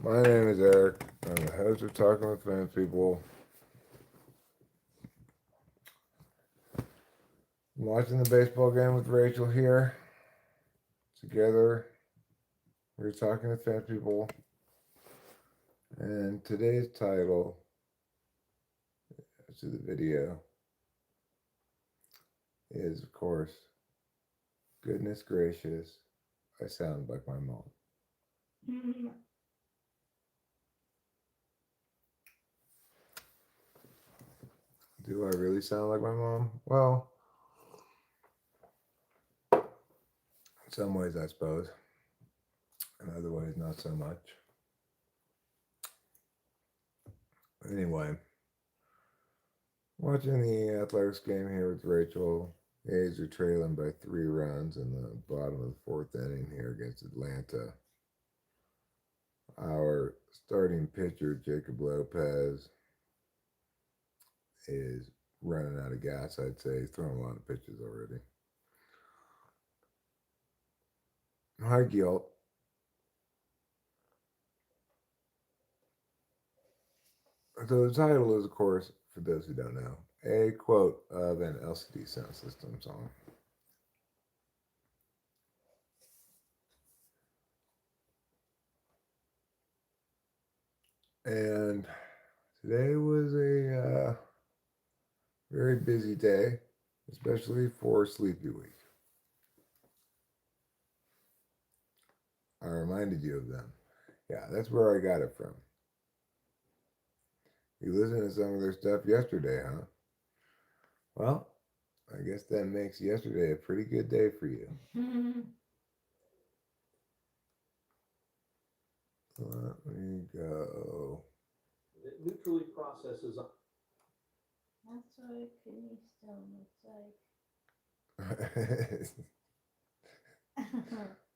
My name is Eric. I'm the host of Talking with Famous People. I'm watching the baseball game with Rachel here. Together, we're talking with famous people. And today's title to the video is, of course, Goodness Gracious, I Sound Like My Mom. Do I really sound like my mom? Well, in some ways, I suppose. In other ways, not so much. Anyway, watching the Athletics game here with Rachel. The A's are trailing by 3 runs in the bottom of the fourth inning here against Atlanta. Our starting pitcher, Jacob Lopez, is running out of gas, I'd say. He's thrown a lot of pitches already. Hi, Gilt. So the title is, of course, for those who don't know, a quote of an LCD Sound System song. And today was a very busy day, especially for Sleepy Week. I reminded you of them. Yeah, that's where I got it from. You listened to some of their stuff yesterday, huh? Well, I guess that makes yesterday a pretty good day for you. Let me go. It neutrally processes. That's what a kidney stone looks like.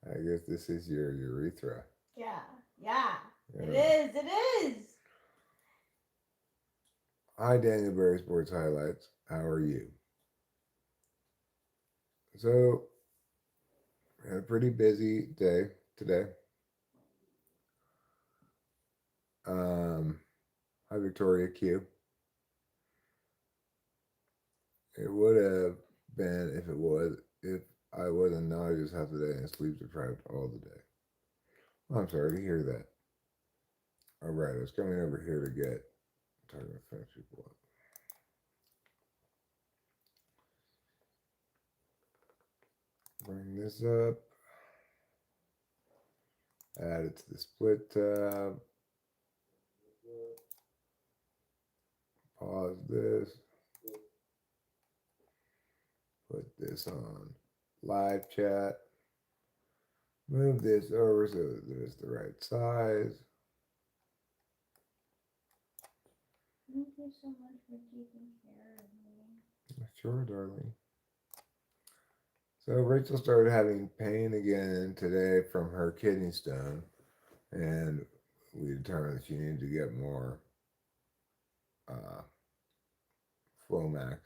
I guess this is your urethra. Yeah, yeah. Yeah. It is. Hi, Daniel Berry Sports Highlights. How are you? So, had a pretty busy day today. Hi, Victoria Q. It would have been if I wasn't nauseous half the day and sleep deprived all the day. Well, I'm sorry to hear that. All right, I was coming over here to get talking to French people up. Bring this up. Add it to the split tab. Pause this. Put this on live chat. Move this over so that it's the right size. Thank you so much for taking care of me. Sure, darling. So Rachel started having pain again today from her kidney stone, and we determined that she needed to get more Flomax.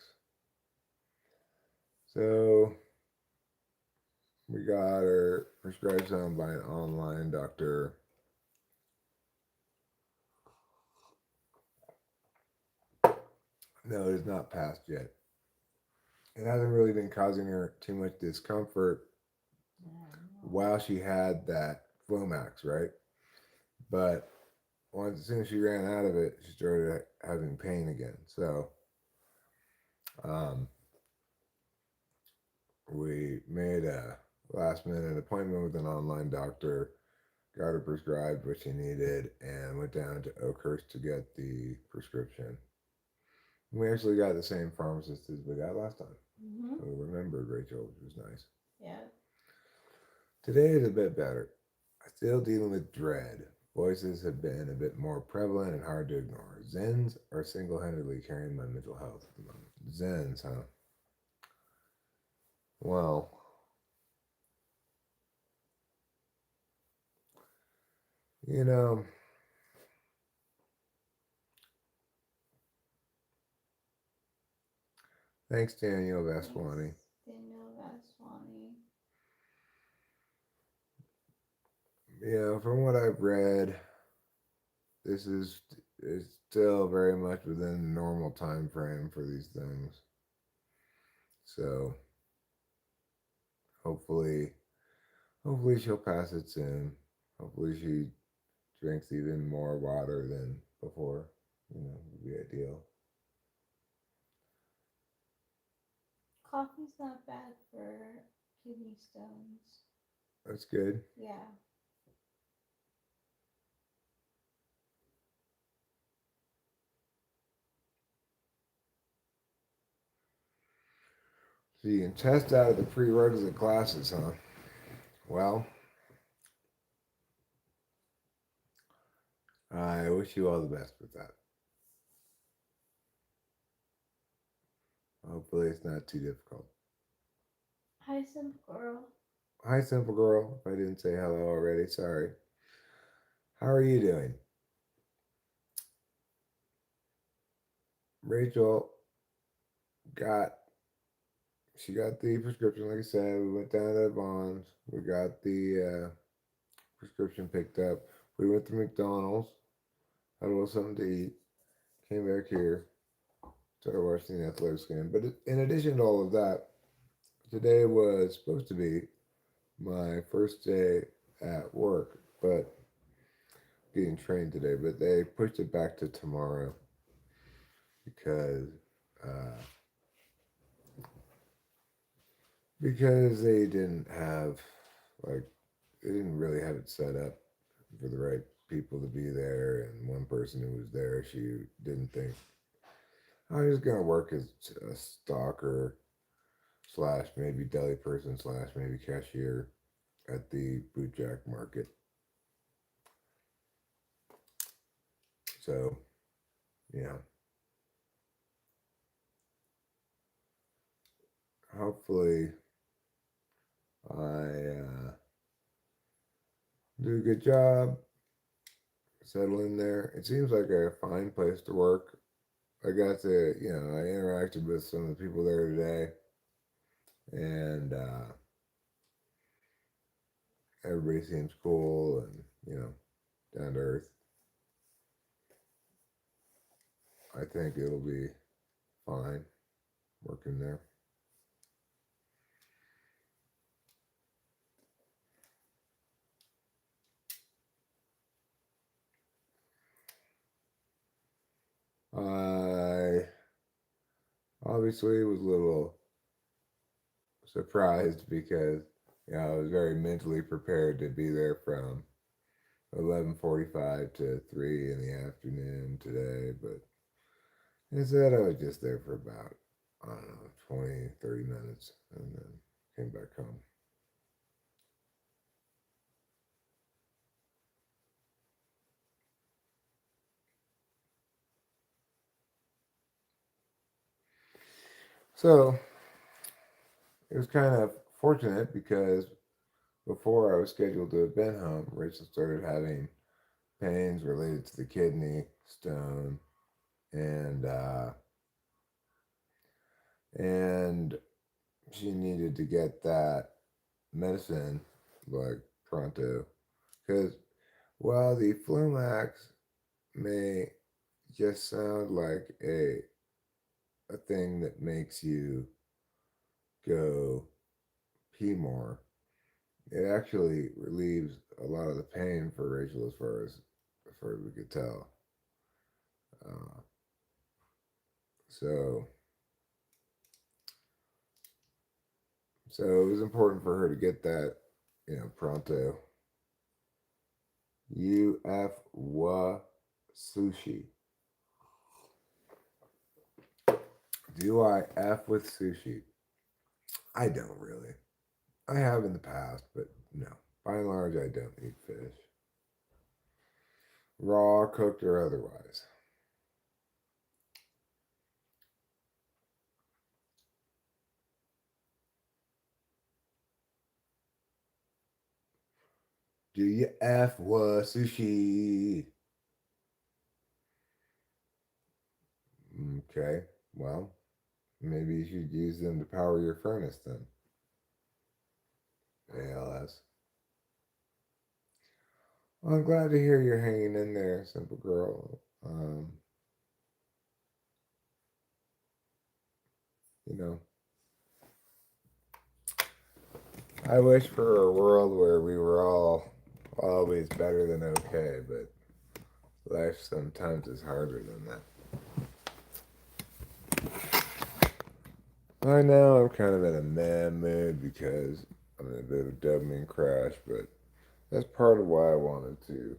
So we got her prescribed some by an online doctor. No, it is not passed yet. It hasn't really been causing her too much discomfort while she had that Flomax, right? But as soon as she ran out of it, she started having pain again. So we made a last minute appointment with an online doctor, got her prescribed what she needed, and went down to Oakhurst to get the prescription. We actually got the same pharmacist as we got last time. Mm-hmm. So we remembered Rachel, which was nice. Yeah. Today is a bit better. I'm still dealing with dread. Voices have been a bit more prevalent and hard to ignore. Zens are single-handedly carrying my mental health at the moment. Zens, huh? Well, you know, thanks, Daniel Vaswani. Daniel Vaswani. You know, from what I've read, this is still very much within the normal time frame for these things. So hopefully, hopefully she'll pass it soon. Hopefully she drinks even more water than before. Would be ideal. Coffee's not bad for kidney stones. That's good. Yeah. So you can test out of the prerequisite classes, huh? Well, I wish you all the best with that. Hopefully it's not too difficult. Hi, simple girl. Hi, simple girl. If I didn't say hello already, sorry. How are you doing? Rachel got she got the prescription, like I said. We went down to Vaughn's. We got the prescription picked up. We went to McDonald's, had a little something to eat, came back here, started watching the Athletics game. But in addition to all of that, today was supposed to be my first day at work, but getting trained today. But they pushed it back to tomorrow because uh, because they didn't have like they didn't really have it set up for the right people to be there, and one person who was there, she didn't think I was gonna work as a stalker slash maybe deli person slash maybe cashier at the boot jack market. So, yeah, hopefully I do a good job, settle in there. It seems like a fine place to work. I got to, I interacted with some of the people there today, and everybody seems cool and, down to earth. I think it'll be fine working there. I obviously was a little surprised because I was very mentally prepared to be there from 11:45 to 3 in the afternoon today, but instead I was just there for about, I don't know, 20, 30 minutes and then came back home. So it was kind of fortunate because before I was scheduled to have been home, Rachel started having pains related to the kidney stone, and and she needed to get that medicine like pronto because while the Flumax may just sound like a thing that makes you go pee more, it actually relieves a lot of the pain for Rachel as far as we could tell. Uh, so so it was important for her to get that, pronto. UF wa sushi. Do I F with sushi? I don't really. I have in the past, but no. By and large, I don't eat fish, raw, cooked, or otherwise. Do you F wa sushi? Okay, well, maybe you should use them to power your furnace then. ALS. Well, I'm glad to hear you're hanging in there, simple girl. You know, I wish for a world where we were all always better than okay, but life sometimes is harder than that. Right now, I'm kind of in a meh mood because I'm in a bit of a dopamine crash, but that's part of why I wanted to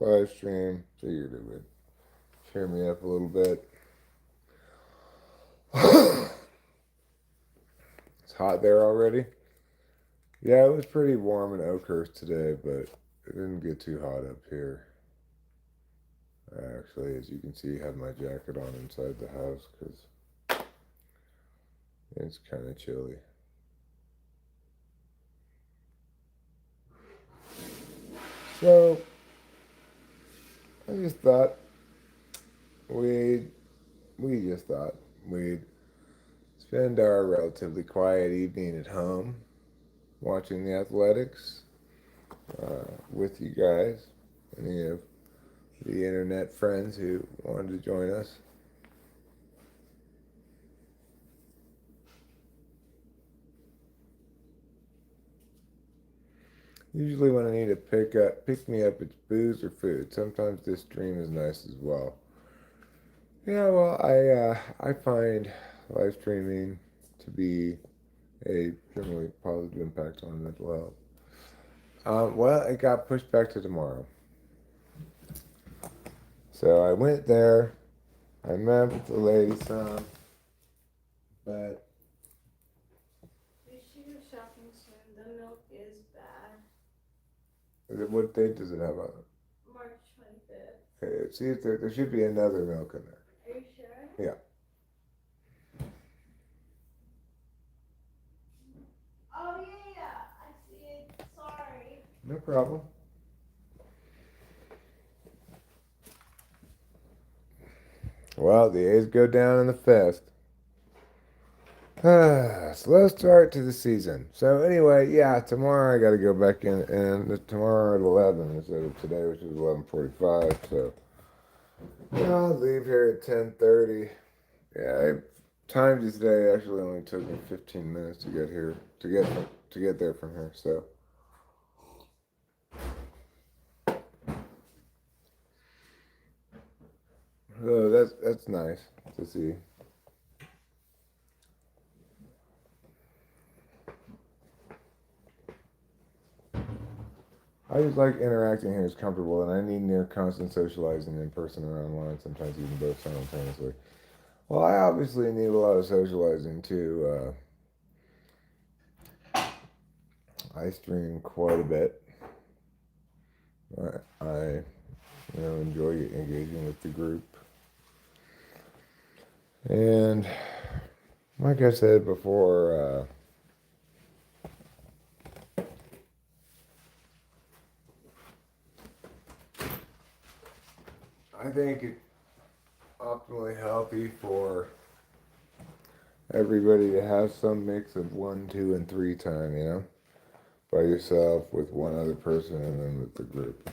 live stream. Figured it would cheer me up a little bit. It's hot there already. Yeah, it was pretty warm in Oakhurst today, but it didn't get too hot up here. Actually, as you can see, I have my jacket on inside the house because it's kind of chilly. So I just thought we'd we just thought we'd spend our relatively quiet evening at home watching the athletics with you guys, any of the internet friends who wanted to join us. Usually when I need to pick me up, it's booze or food. Sometimes this stream is nice as well. Yeah, well, I find live streaming to be a generally positive impact on mental health. Well, it got pushed back to tomorrow. So I went there. I met with the lady some, but We should go shopping soon. The milk is bad. what date does it have on it? March 25th. Okay, see if there should be another milk in there. Are you sure? Yeah. Oh, yeah. I see it. Sorry. No problem. Well, the A's go down in the fifth. Slow start to the season. So anyway, yeah, tomorrow I got to go back in, and tomorrow at 11 instead of today, which is 11:45. So yeah, I'll leave here at 10:30. Yeah, time today actually only took me 15 minutes to get here to get there from here. So that's nice to see. I just like interacting here is comfortable, and I need near constant socializing in person or online, sometimes even both simultaneously. Well, I obviously need a lot of socializing too. I stream quite a bit. I enjoy engaging with the group, and like I said before, I think it's optimally healthy for everybody to have some mix of 1, 2, and 3 time. By yourself, with one other person, and then with the group.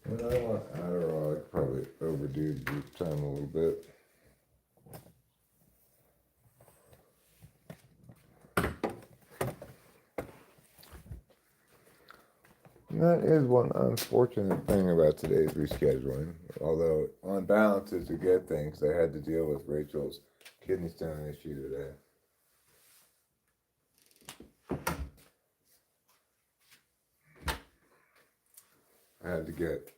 When I want Adderall, I could probably overdo group time a little bit. And that is one unfortunate thing about today's rescheduling. Although, on balance, it's a good thing because I had to deal with Rachel's kidney stone issue today. I had to get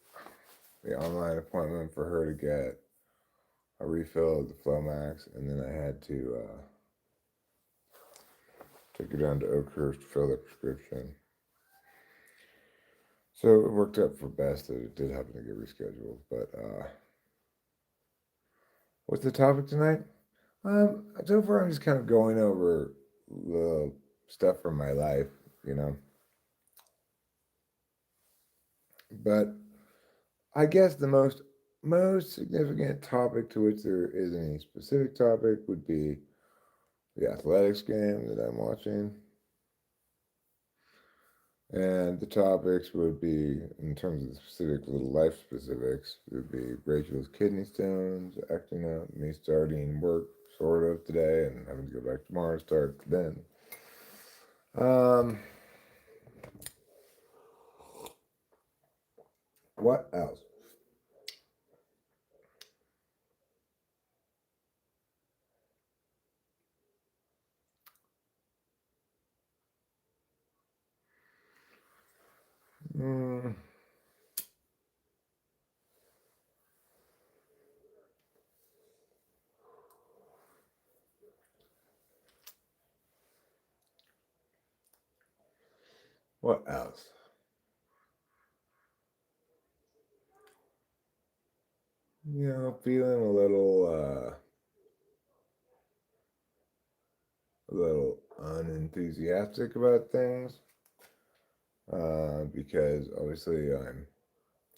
the online appointment for her to get a refill of the Flomax, and then I had to take her down to Oakhurst to fill the prescription. So it worked out for best that it did happen to get rescheduled. But what's the topic tonight? So far I'm just kind of going over the stuff from my life, you know. But I guess the most significant topic to which there isn't any specific topic would be the athletics game that I'm watching. And the topics would be, in terms of the specific little life specifics, it would be Rachel's kidney stones, acting out, me starting work sort of today and having to go back tomorrow to start then. Um, what else? Mm, what else? Feeling a little unenthusiastic about things. Because obviously I'm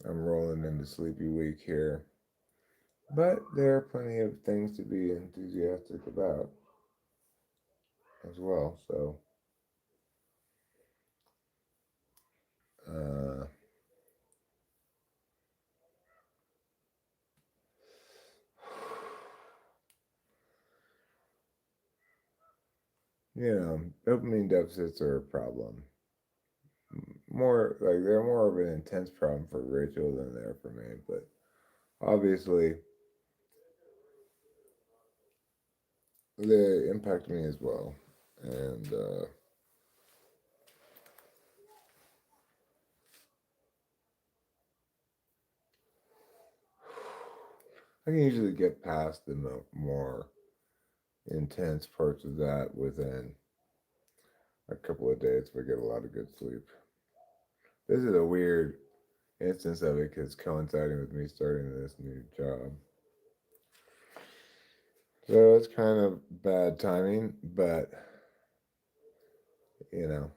rolling into sleepy week here, but there are plenty of things to be enthusiastic about as well. So, uh, dopamine deficits are a problem. More like they're more of an intense problem for Rachel than they are for me, but obviously they impact me as well. And I can usually get past the more intense parts of that within a couple of days if I get a lot of good sleep. This is a weird instance of it because coinciding with me starting this new job. So it's kind of bad timing, but you know,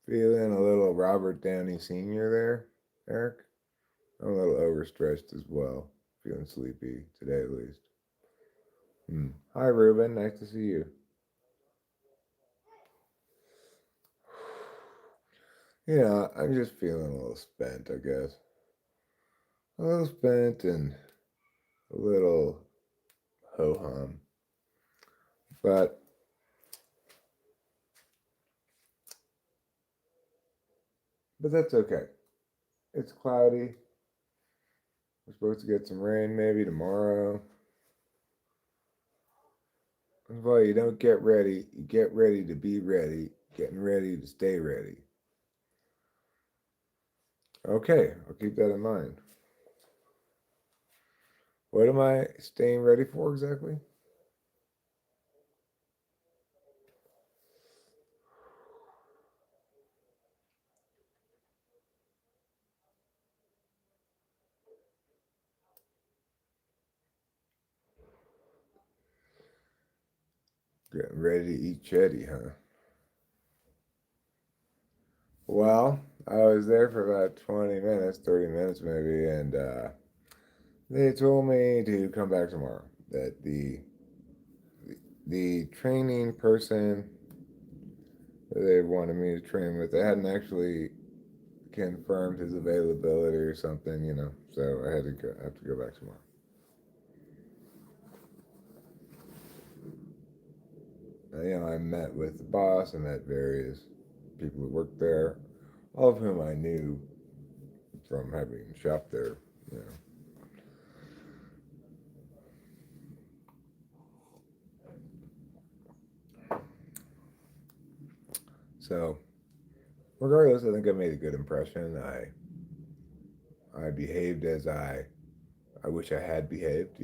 feeling a little Robert Downey Sr. there, Eric. I'm a little overstretched as well. Feeling sleepy today at least. Hi, Ruben. Nice to see you. I'm just feeling a little spent, I guess. A little spent and a little ho hum. But that's okay. It's cloudy. We're supposed to get some rain maybe tomorrow. Well, you don't get ready. You get ready to be ready. Getting ready to stay ready. Okay, I'll keep that in mind. What am I staying ready for exactly? Getting ready to eat chetty, huh? Well, I was there for about 20 minutes, 30 minutes maybe, and they told me to come back tomorrow. That the training person that they wanted me to train with, they hadn't actually confirmed his availability or something. So I have to go back tomorrow. I met with the boss. I met various people who worked there, all of whom I knew from having shopped there. You know. So regardless, I think I made a good impression. I behaved as I wish I had behaved.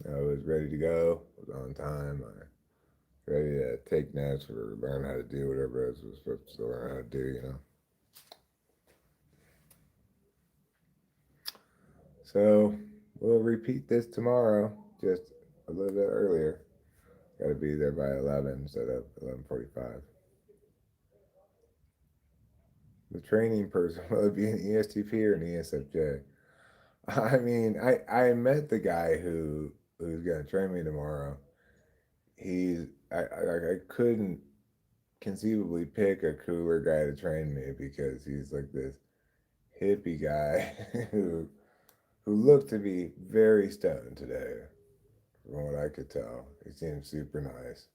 I was ready to go. I was on time. I was ready to take notes or learn how to do whatever I was supposed to learn how to do. So we'll repeat this tomorrow, just a little bit earlier. Got to be there by 11 instead of 11:45. The training person will it be an ESTP or an ESFJ? I mean, I met the guy who's gonna train me tomorrow. He's I couldn't conceivably pick a cooler guy to train me because he's like this hippie guy who looked to be very stoned today, from what I could tell. He seemed super nice.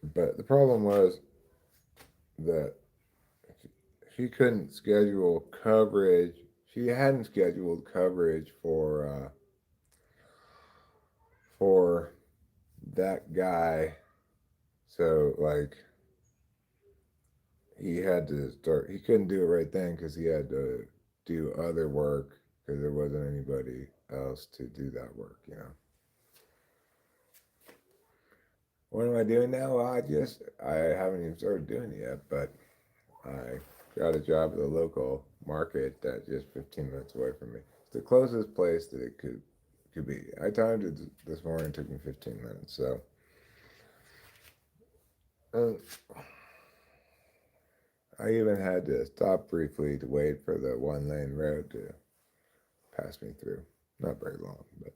But the problem was that she couldn't schedule coverage. She hadn't scheduled coverage for that guy. So like he had to start. He couldn't do it right then because he had to do other work because there wasn't anybody else to do that work. You know. What am I doing now? Well, I haven't even started doing it yet, but I got a job at the local market that's just 15 minutes away from me. It's the closest place that it could be. I timed it this morning. It took me 15 minutes. So, uh, I even had to stop briefly to wait for the one lane road to pass me through. Not very long, but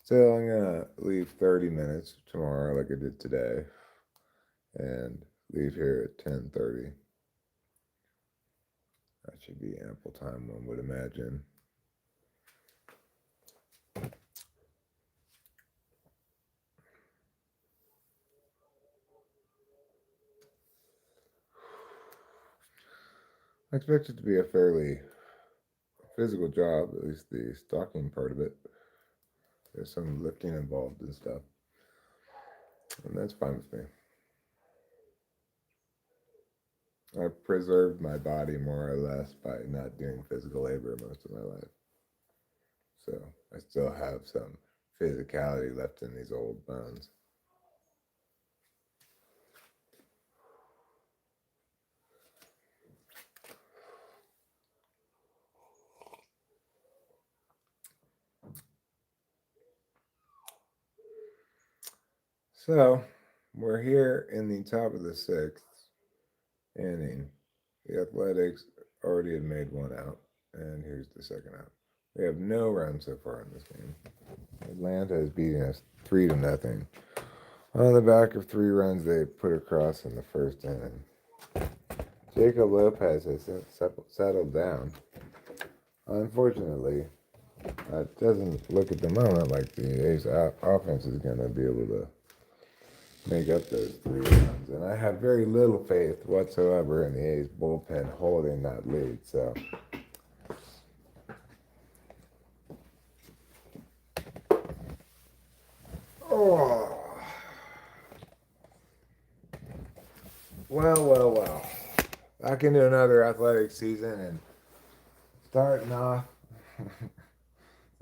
so I'm gonna leave 30 minutes tomorrow, like I did today, and leave here at 10:30. That should be ample time, one would imagine. I expect it to be a fairly physical job, at least the stalking part of it. There's some lifting involved and stuff, and that's fine with me. I've preserved my body more or less by not doing physical labor most of my life. So I still have some physicality left in these old bones. So we're here in the top of the sixth inning. The Athletics already had made one out, and here's the second out. We have no runs so far in this game. Atlanta is beating us 3-0. On the back of 3 runs they put across in the first inning. Jacob Lopez has settled down. Unfortunately, it doesn't look at the moment like the A's offense is going to be able to make up those 3 runs. And I have very little faith whatsoever in the A's bullpen holding that lead. So, oh, well. Back into another athletic season and starting off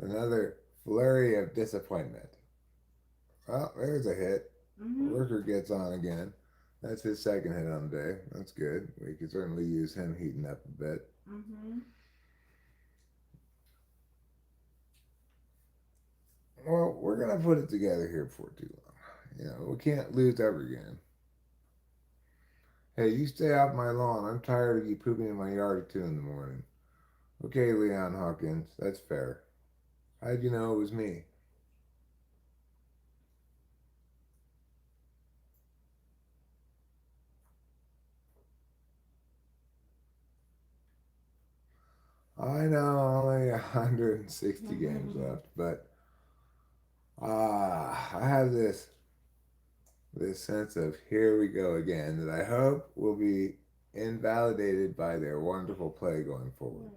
another flurry of disappointment. Well, there's a hit. Worker gets on again. That's his second hit on the day. That's good. We could certainly use him heating up a bit. Well, we're going to put it together here before too long. You know, we can't lose ever again. Hey, you stay off my lawn. I'm tired of you pooping in my yard at 2 in the morning. Okay, Leon Hawkins, that's fair. How'd you know it was me? I know only 160 games left, but I have this sense of here we go again that I hope will be invalidated by their wonderful play going forward.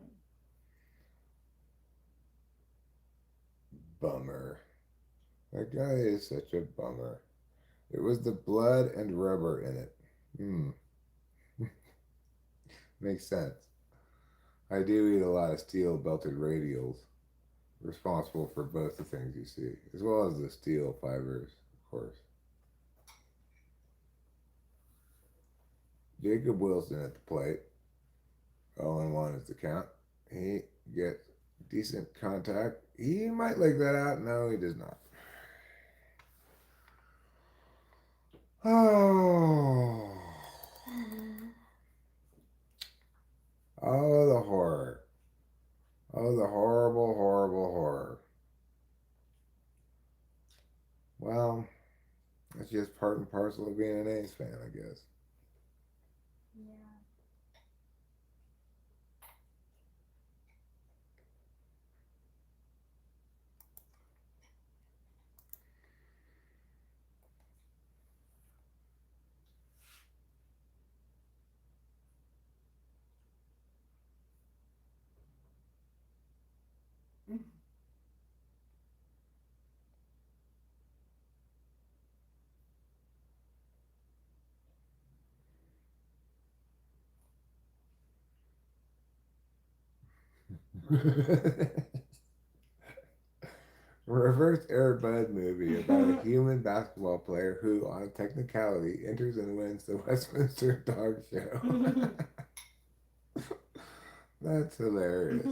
Bummer. That guy is such a bummer. It was the blood and rubber in it. Makes sense. I do eat a lot of steel belted radials, responsible for both the things you see, as well as the steel fibers, of course. Jacob Wilson at the plate. 0-1 is the count. He gets decent contact. He might leg that out. No, he does not. Oh. Oh, the horror. Oh, the horrible, horrible horror. Well, that's just part and parcel of being an A's fan, I guess. Yeah. Reverse Air Bud movie about a human basketball player who, on a technicality, enters and wins the Westminster Dog Show. That's hilarious.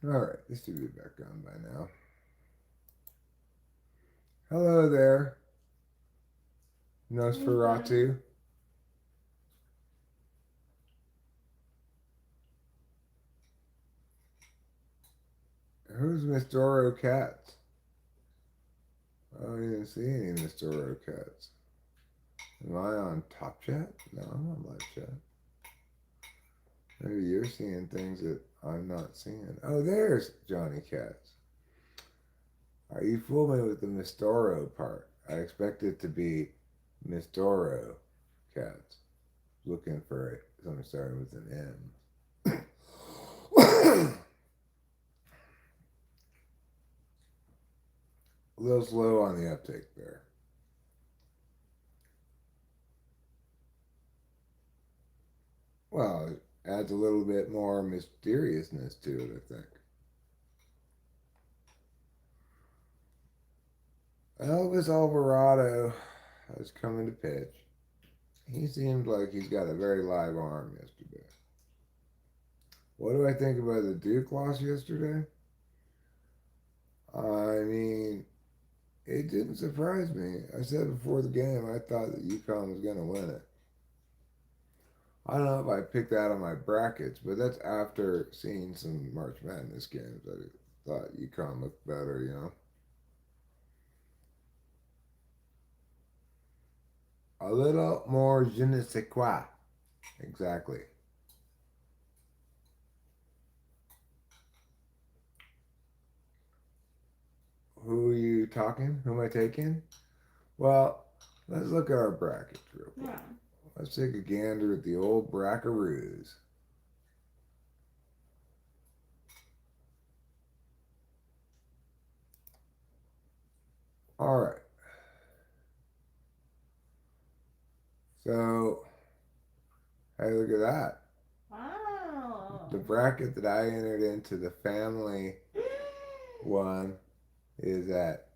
All right, this should be back on by now. Hello there, Nosferatu. Who's Miss Doro Cats? I don't even see any Miss Doro Cats. Am I on Top Chat? No, I'm on Live Chat. Maybe you're seeing things that I'm not seeing. Oh, there's Johnny Cats. Are you fooling me with the Miss Doro part? I expect it to be Miss Doro Cats. Looking for it. Something starting with an M. A little slow on the uptake there. Well, it adds a little bit more mysteriousness to it, I think. Elvis Alvarado is coming to pitch. He seemed like he's got a very live arm yesterday. What do I think about the Duke loss yesterday? I mean, it didn't surprise me. I said before the game I thought that UConn was going to win it. I don't know if I picked that on my brackets, but that's after seeing some March Madness games. I thought UConn looked better, you know. A little more je ne sais quoi. Exactly. Who are you talking? Who am I taking? Well, let's look at our brackets real quick. Yeah. Let's take a gander at the old brackaroos. All right. So, hey, look at that. Wow. The bracket that I entered into, the family one, is at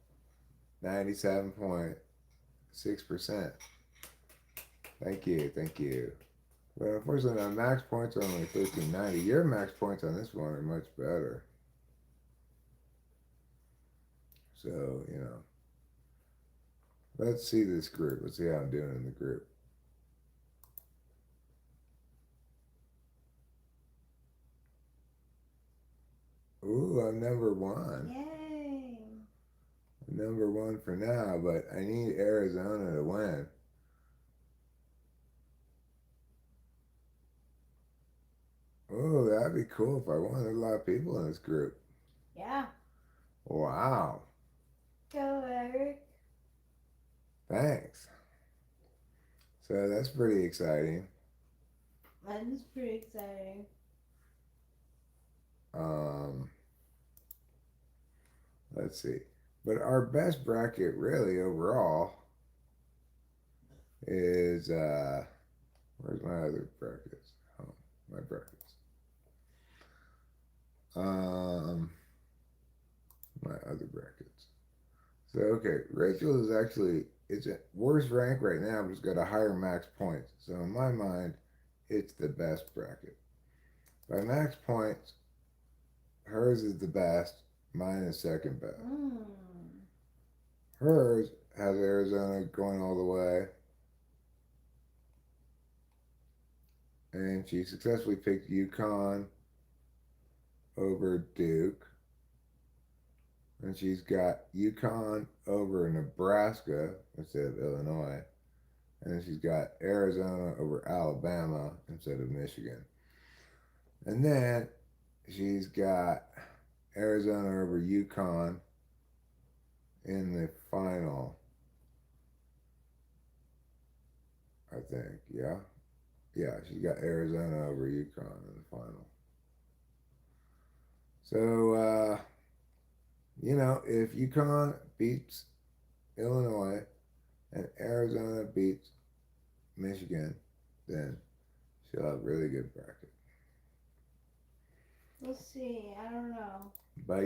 97.6%. Thank you, thank you. But unfortunately, my max points are only 1390. Your max points on this one are much better. So, you know, let's see this group. Let's see how I'm doing in the group. Ooh, I'm number one. Yay. I'm number one for now, but I need Arizona to win. Oh, that'd be cool if I won. There's a lot of people in this group. Yeah. Wow. Go, Eric. Thanks. So that's pretty exciting. That is pretty exciting. Let's see. But our best bracket really overall is Where's my other brackets? Oh, my brackets. Um, my other brackets. So okay, Rachel is actually it's a worst rank right now, but it's got a higher max points. So in my mind, it's the best bracket. By max points, hers is the best. Mine is second best. Hers has Arizona going all the way, and she successfully picked UConn over Duke, and she's got UConn over Nebraska instead of Illinois, and then she's got Arizona over Alabama instead of Michigan, and then she's got Arizona over UConn in the final. I think, yeah. Yeah, she got Arizona over UConn in the final. So, if UConn beats Illinois and Arizona beats Michigan, then she'll have a really good bracket. We'll see. I don't know. But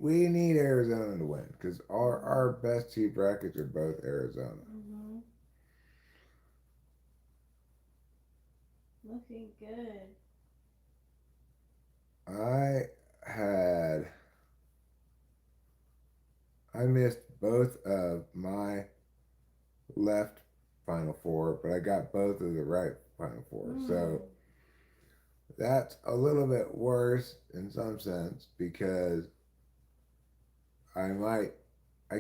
we need Arizona to win because our best two brackets are both Arizona. Looking good. I missed both of my left Final Four, but I got both of the right Final Four. So that's a little bit worse in some sense because I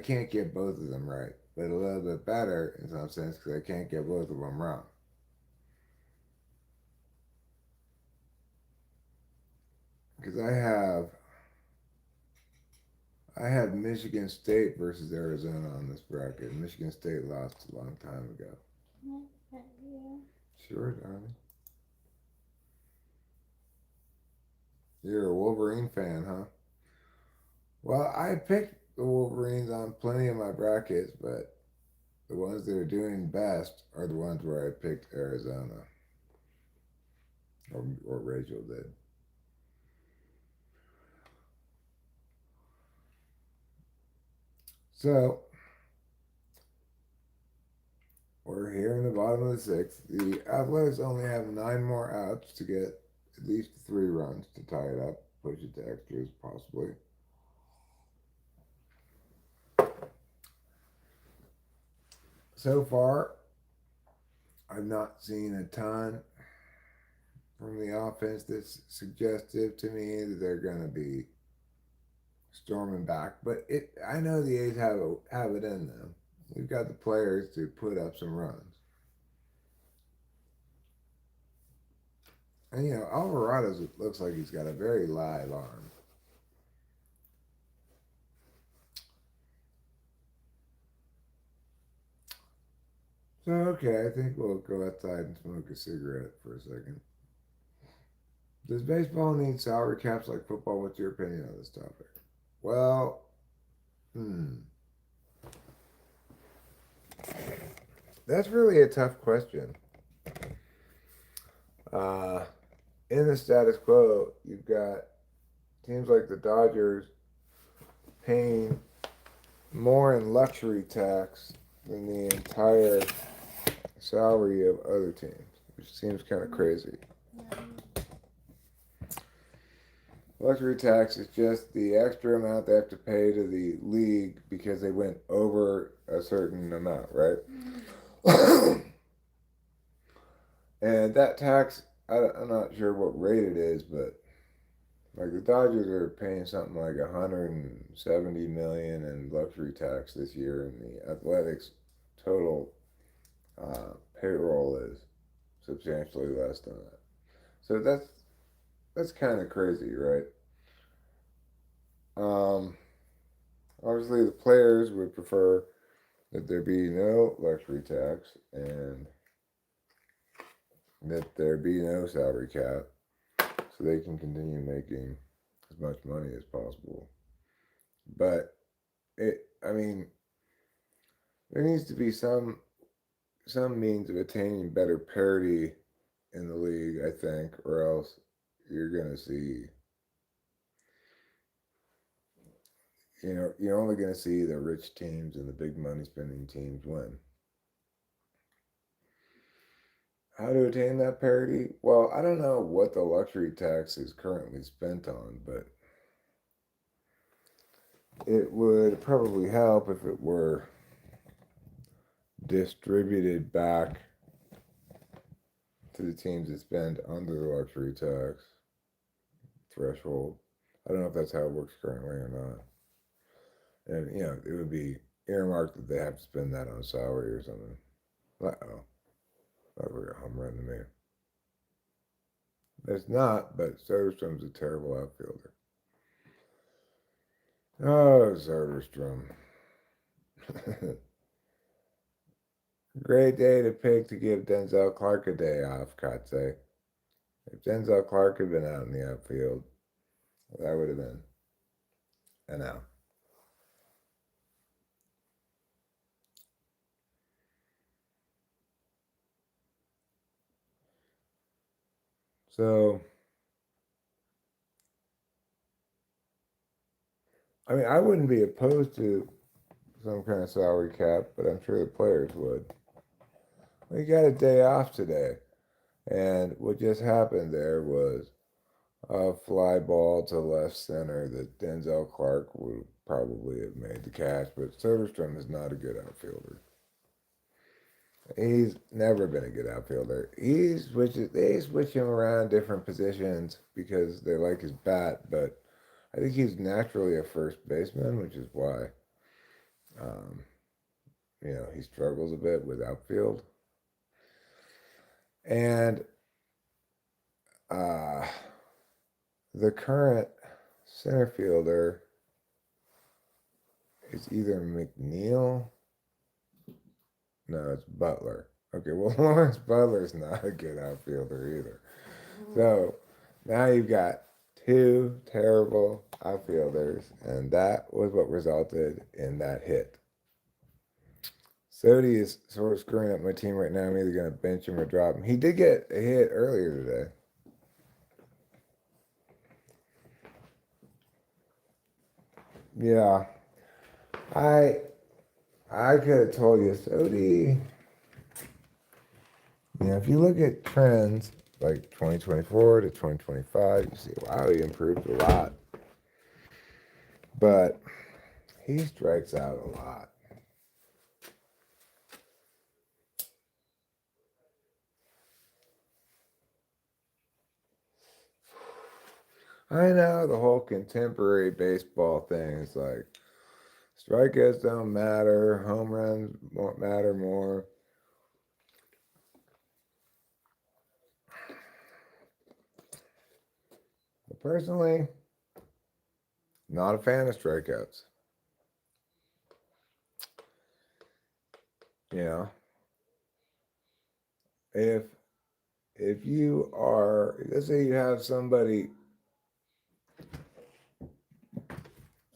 can't get both of them right, but a little bit better in some sense because I can't get both of them wrong. Because I have Michigan State versus Arizona on this bracket. Michigan State lost a long time ago. Yeah. Sure, darling. You're a Wolverine fan, huh? Well, I picked the Wolverines on plenty of my brackets, but the ones that are doing best are the ones where I picked Arizona. Or Rachel did. So, we're here in the bottom of the sixth. The Athletics only have 9 more outs to get at least 3 runs to tie it up, push it to extras possibly. So far, I've not seen a ton from the offense that's suggestive to me that they're going to be storming back. But I know the A's have it in them. We've got the players to put up some runs. And Alvarado's looks like he's got a very live arm. So okay, I think we'll go outside and smoke a cigarette for a second. Does baseball need salary caps like football? What's your opinion on this topic? Well, that's really a tough question. In the status quo, you've got teams like the Dodgers paying more in luxury tax than the entire salary of other teams, which seems kind of crazy. Luxury tax is just the extra amount they have to pay to the league because they went over a certain amount, right? And that tax, I'm not sure what rate it is, but like the Dodgers are paying something like 170 million in luxury tax this year, and the Athletics total payroll is substantially less than that. So that's kind of crazy, right? Obviously, the players would prefer that there be no luxury tax and that there be no salary cap so they can continue making as much money as possible. But I mean, there needs to be some means of attaining better parity in the league, I think, or else you're gonna see, you're only gonna see the rich teams and the big money spending teams win. How to attain that parity? Well, I don't know what the luxury tax is currently spent on, but it would probably help if it were distributed back to the teams that spend under the luxury tax threshold. I don't know if that's how it works currently or not. And, it would be earmarked that they have to spend that on salary or something. Uh-oh. That was a home run to me. It's not, but Soderstrom's a terrible outfielder. Oh, Soderstrom. Great day to pick to give Denzel Clark a day off, Kotze. If Denzel Clark had been out in the outfield, that would have been an out. So, I mean, I wouldn't be opposed to some kind of salary cap, but I'm sure the players would. We got a day off today. And what just happened there was a fly ball to left center that Denzel Clark would probably have made the catch, but Soderstrom is not a good outfielder. He's never been a good outfielder. They switch him around different positions because they like his bat, but I think he's naturally a first baseman, which is why um, he struggles a bit with outfield. And uh, the current center fielder is either McNeil. No, it's Butler. Okay, well, Lawrence Butler's not a good outfielder either. So now you've got two terrible outfielders, and that was what resulted in that hit. Sodi is sort of screwing up my team right now. I'm either going to bench him or drop him. He did get a hit earlier today. Yeah, I I could have told you, Sodi. If you look at trends like 2024 to 2025, you see, wow, he improved a lot. But he strikes out a lot. I know the whole contemporary baseball thing is like strikeouts don't matter, home runs won't matter more. But personally, not a fan of strikeouts. You know, if if you are, let's say you have somebody.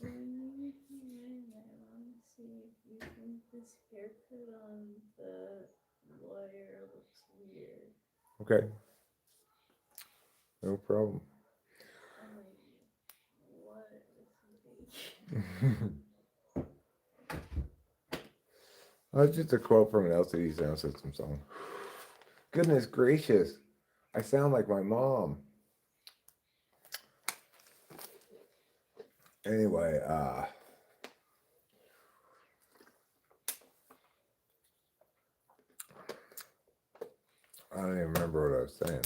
I want to see if you think this haircut on the lawyer looks weird. Okay, no problem. I'm like, what is he? That's just a quote from an LCD Sound System song. Goodness gracious, I sound like my mom. Anyway, I don't even remember what I was saying.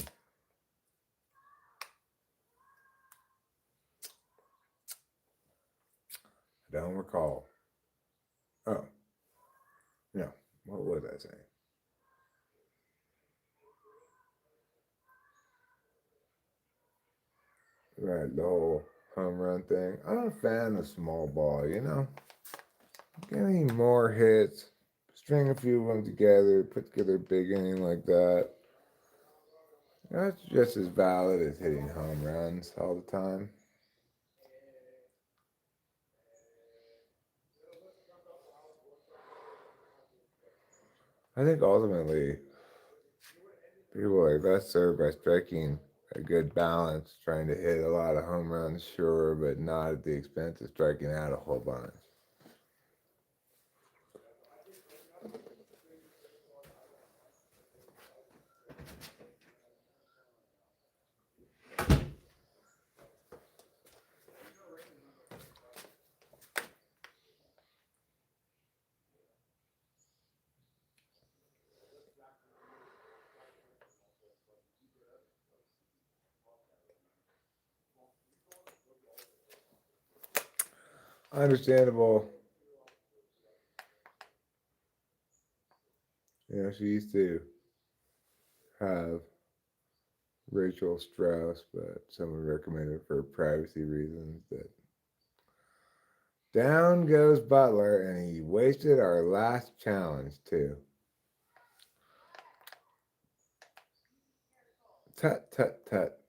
I don't recall. Oh, no. What was I saying? Right, the whole home run thing. I'm a fan of small ball. Give me more hits, string a few of them together, put together a big inning like that. That's just as valid as hitting home runs all the time. I think ultimately people are best served by striking a good balance, trying to hit a lot of home runs, sure, but not at the expense of striking out a whole bunch. Understandable. You know, she used to have Rachel Strauss, but someone recommended for privacy reasons that down goes Butler, and he wasted our last challenge too. Tut tut tut.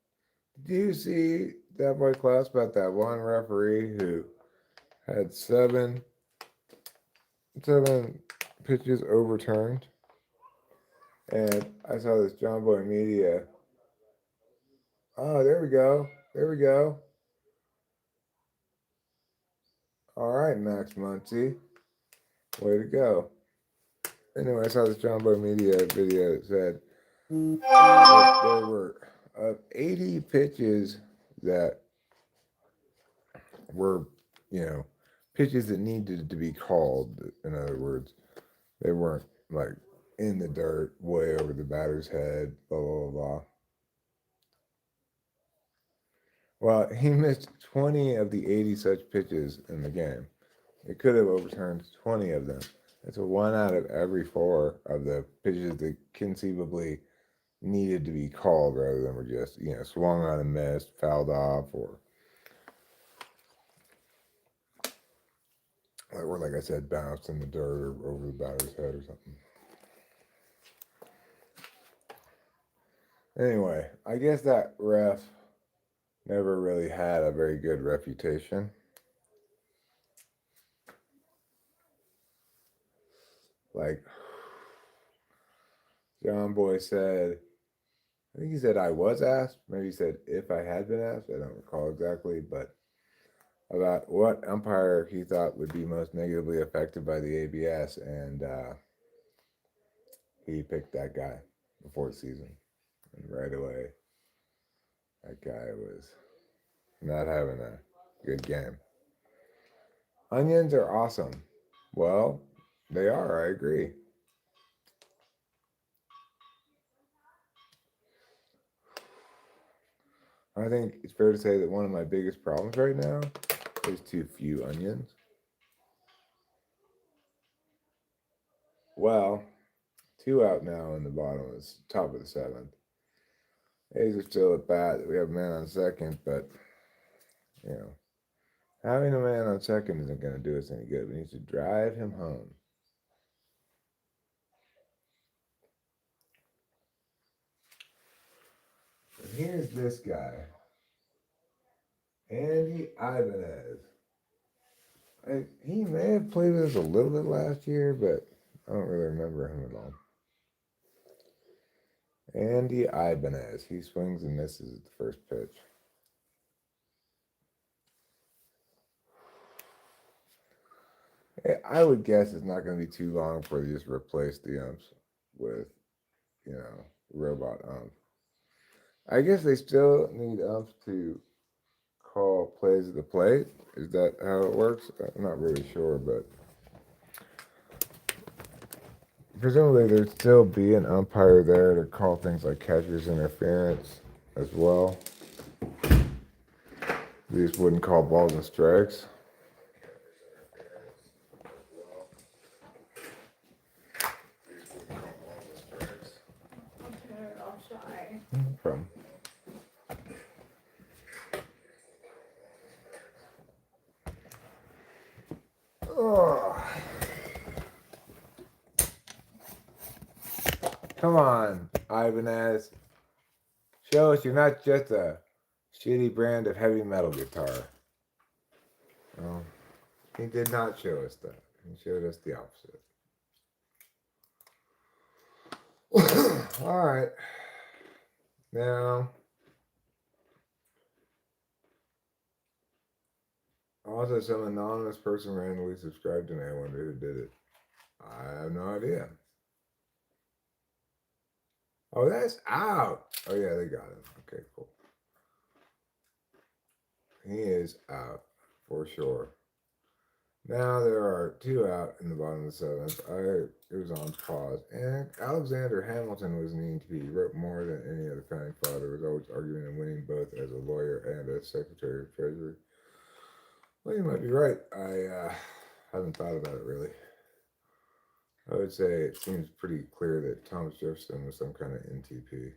Did you see that boy Klaus about that one referee who had seven pitches overturned? And I saw this John Boy Media. Oh, there we go. There we go. All right, Max Muncy. Way to go. Anyway, I saw this John Boy Media video that said there were 80 pitches that were, you know, pitches that needed to be called. In other words, they weren't like in the dirt, way over the batter's head, blah, blah, blah. Well, he missed 20 of the 80 such pitches in the game. It could have overturned 20 of them. It's a 1 out of every 4 of the pitches that conceivably needed to be called rather than were just, you know, swung on and missed, fouled off, or like I said, bounced in the dirt or over the batter's head or something. Anyway, I guess that ref never really had a very good reputation. Like John Boy said, I think he said I was asked, maybe he said if I had been asked, I don't recall exactly, but about what umpire he thought would be most negatively affected by the ABS, and he picked that guy before the season. And right away, that guy was not having a good game. Onions are awesome. Well, they are, I agree. I think it's fair to say that one of my biggest problems right now is too few onions. Well, 2 out now in the bottom is top of the 7th. A's are still at bat. We have a man on second, but, you know, having a man on second isn't going to do us any good. We need to drive him home. And here's this guy, Andy Ibanez. He may have played with us a little bit last year, but I don't really remember him at all. Andy Ibanez. He swings and misses at the first pitch. I would guess it's not going to be too long before they just replace the umps with, you know, robot ump. I guess they still need umps to call plays at the plate. Is that how it works? I'm not really sure, but presumably there'd still be an umpire there to call things like catcher's interference as well. They just wouldn't call balls and strikes. I'll try. No problem. Oh. Come on, Ibanez. Show us you're not just a shitty brand of heavy metal guitar. Well, he did not show us that. He showed us the opposite. All right. Now, also, some anonymous person randomly subscribed to me. I wonder who did it. I have no idea. Oh, that's out. Oh, yeah, they got him. Okay, cool. He is out for sure. Now there are two out in the bottom of the seventh. It was on pause, and Alexander Hamilton was an ENTP. He wrote more than any other founding father. Was always arguing and winning both as a lawyer and as Secretary of Treasury. Well, you might be right. I haven't thought about it really. I would say it seems pretty clear that Thomas Jefferson was some kind of NTP.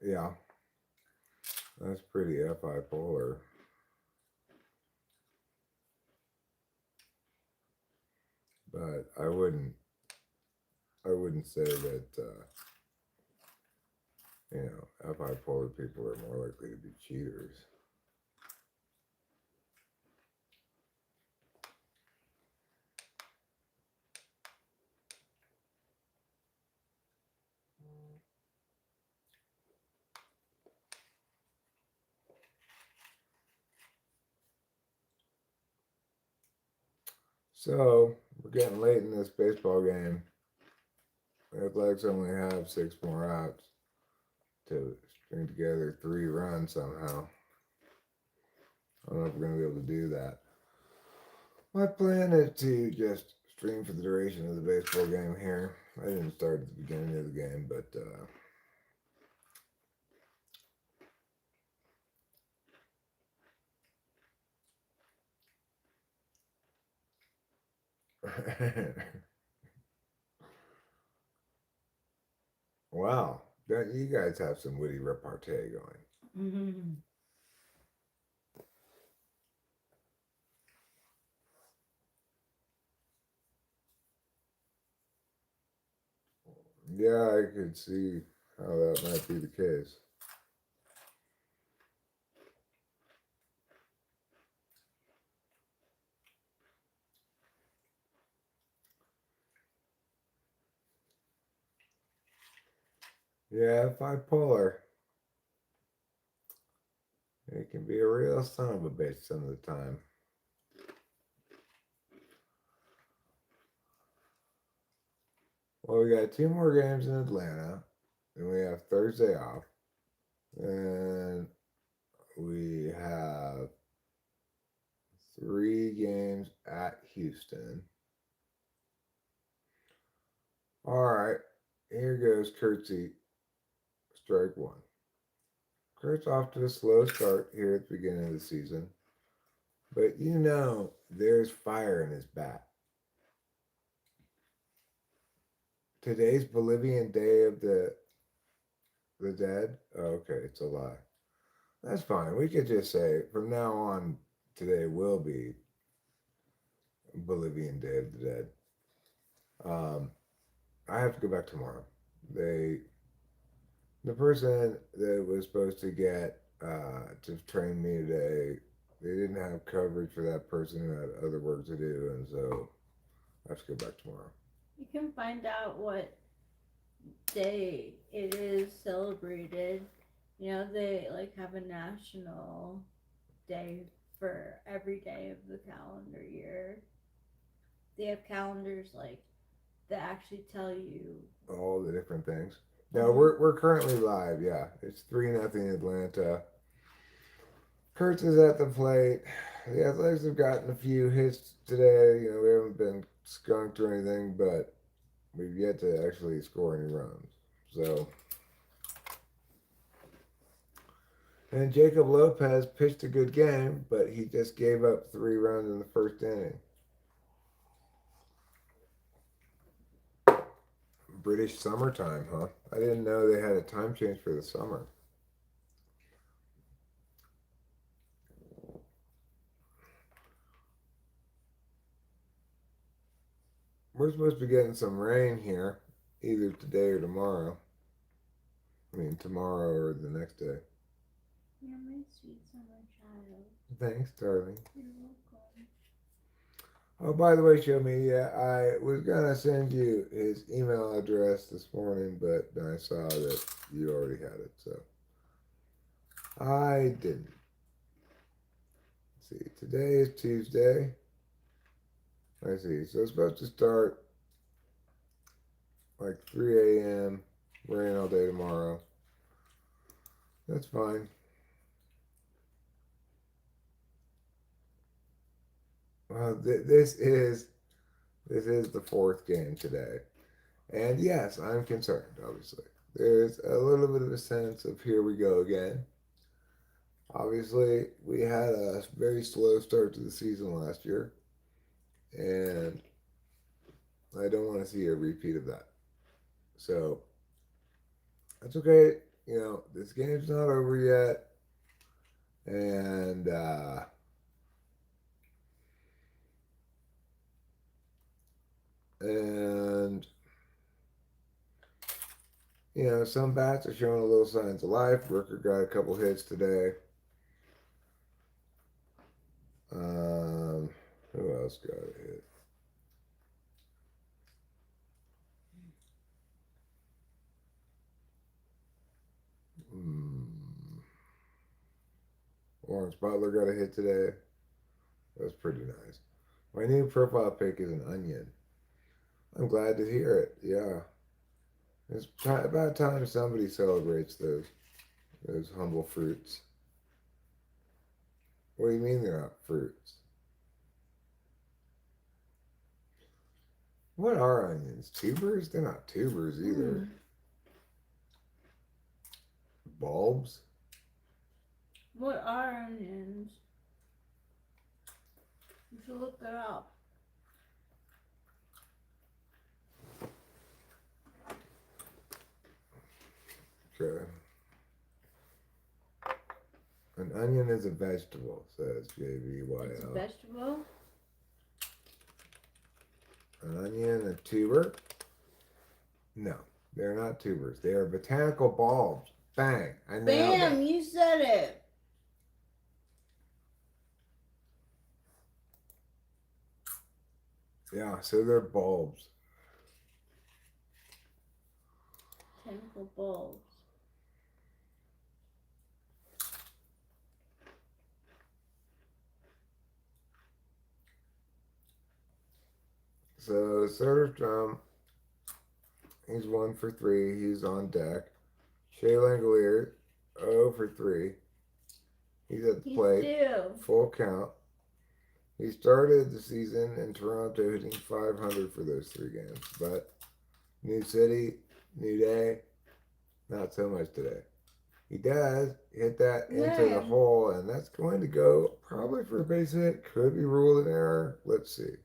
Yeah, that's pretty FI polar. But I wouldn't say that FI polar people are more likely to be cheaters. So we're getting late in this baseball game. The Athletics only have 6 more outs to string together 3 runs somehow. I don't know if we're going to be able to do that. My plan is to just stream for the duration of the baseball game here. I didn't start at the beginning of the game, but wow, don't you guys have some witty repartee going? Mm-hmm. Yeah, I could see how that might be the case. Yeah, bipolar. It can be a real son of a bitch some of the time. Well, we got 2 more games in Atlanta. Then we have Thursday off. And we have 3 games at Houston. All right, here goes Curtsy. Strike 1. Kurt's off to a slow start here at the beginning of the season. But there's fire in his bat. Today's Bolivian Day of the Dead. Oh, okay, it's a lie. That's fine. We could just say from now on, today will be Bolivian Day of the Dead. I have to go back tomorrow. The person that was supposed to get to train me today, they didn't have coverage for that person who had other work to do, and so I have to go back tomorrow. You can find out what day it is celebrated. They have a national day for every day of the calendar year. They have calendars that actually tell you. All the different things. No, we're currently live. Yeah, it's 3-0 Atlanta. Kurtz is at the plate. The Athletics have gotten a few hits today. We haven't been skunked or anything, but we've yet to actually score any runs. So, and Jacob Lopez pitched a good game, but he just gave up 3 runs in the first inning. British summertime, huh? I didn't know they had a time change for the summer. We're supposed to be getting some rain here, either today or tomorrow. I mean, tomorrow or the next day. Yeah, You're my sweet summer child. Thanks, darling. You're welcome. Oh, by the way, show me. Yeah, I was gonna send you his email address this morning, but then I saw that you already had it, so I didn't. Let's see, today is Tuesday. I see. So it's supposed to start like 3 a.m. Rain all day tomorrow. That's fine. Well, this is the fourth game today, and yes, I'm concerned. Obviously, there's a little bit of a sense of here we go again. Obviously, we had a very slow start to the season last year, and I don't want to see a repeat of that. So that's okay. You know, this game's not over yet, and and you know, some bats are showing a little signs of life. Rooker got a couple hits today. Um, who else got a hit? Lawrence Butler got a hit today. That was pretty nice. My new profile pic is an onion. I'm glad to hear it. Yeah. It's about time somebody celebrates those humble fruits. What do you mean they're not fruits? What are onions? Tubers? They're not tubers either. Bulbs? What are onions? You should look it up. Okay. An onion is a vegetable, says JVYL. It's a vegetable? An onion, a tuber? No, they're not tubers. They are botanical bulbs. Bang! I nailed Bam! it. You said it! Yeah, so they're bulbs. Botanical bulbs. So Soderstrom, he's 1 for 3. He's on deck. Shea Langolier, 0 for 3. He's at the He's plate. due. Full count. He started the season in Toronto hitting 500 for those 3 games. But new city, new day, not so much today. He does hit that into the hole, and that's going to go probably for a base hit. Could be ruled an error. Let's see.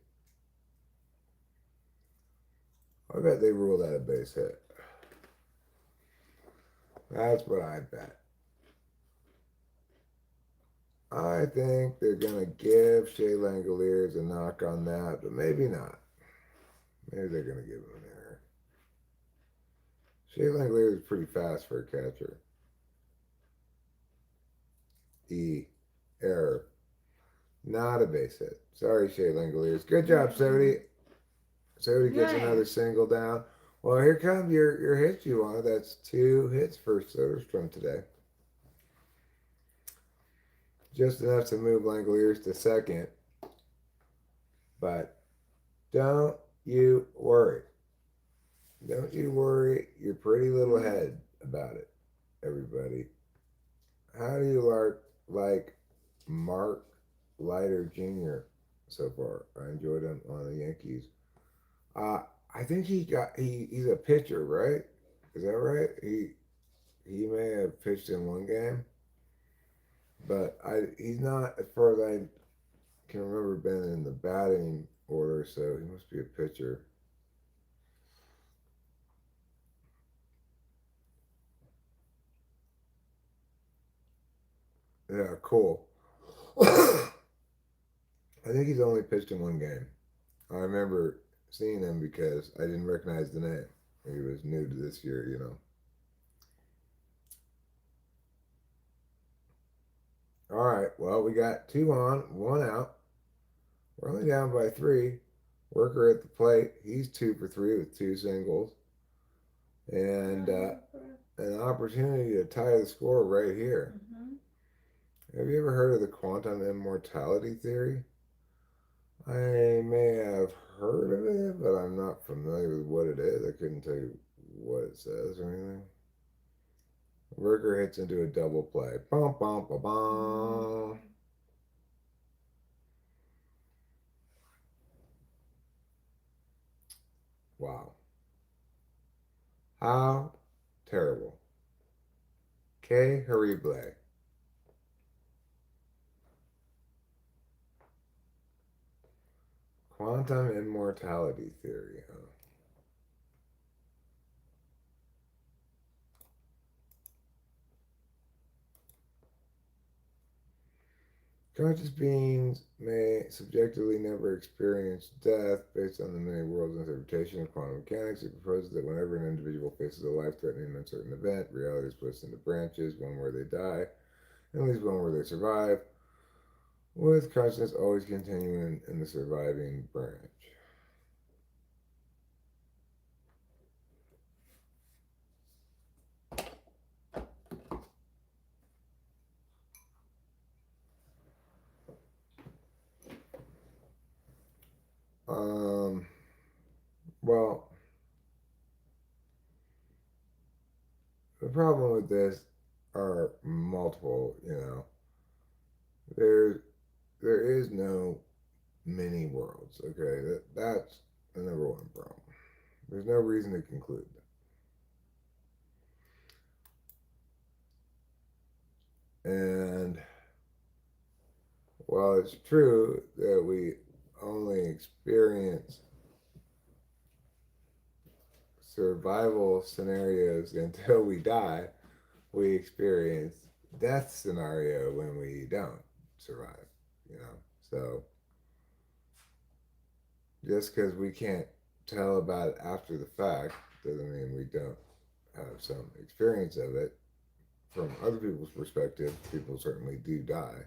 I bet they ruled that a base hit. That's what I bet. I think they're going to give Shea Langoliers a knock on that, but maybe not. Maybe they're going to give him an error. Shea Langoliers is pretty fast for a catcher. Error. Not a base hit. Sorry, Shea Langoliers. Good job, Sody. Sody gets another single down. Well, here comes your hits you wanted. That's 2 hits for Soderstrom today. Just enough to move Langoliers to second. But don't you worry. Don't you worry your pretty little head about it, everybody. How do you like Mark Leiter Jr. so far? I enjoyed him on the Yankees. I think he's a pitcher, right? Is that right? He may have pitched in 1 game, but he's not, as far as I can remember, been in the batting order, so he must be a pitcher. Yeah, cool. I think he's only pitched in 1 game. I remember seeing him because I didn't recognize the name. He was new to this year, you know. All right. Well, we got 2 on, 1 out. We're only down by 3. Worker at the plate. He's 2 for 3 with 2 singles. And an opportunity to tie the score right here. Have you ever heard of the quantum immortality theory? I may have heard of it, but I'm not familiar with what it is. I couldn't tell you what it says or anything. Worker hits into a double play. Bum, bum, ba, bum. Wow. How terrible. Que horrible. Quantum immortality theory, huh? Conscious beings may subjectively never experience death based on the many worlds interpretation of quantum mechanics. It proposes that whenever an individual faces a life-threatening uncertain event, reality is split into branches, one where they die, and at least one where they survive, with consciousness always continuing in the surviving branch. Um, well, the problem with this are multiple, There, there is no many worlds, okay? That's the number one problem. There's no reason to conclude that. And while it's true that we only experience survival scenarios until we die, we experience death scenario when we don't survive, you know. So just because we can't tell about it after the fact doesn't mean we don't have some experience of it. From other people's perspective, people certainly do die.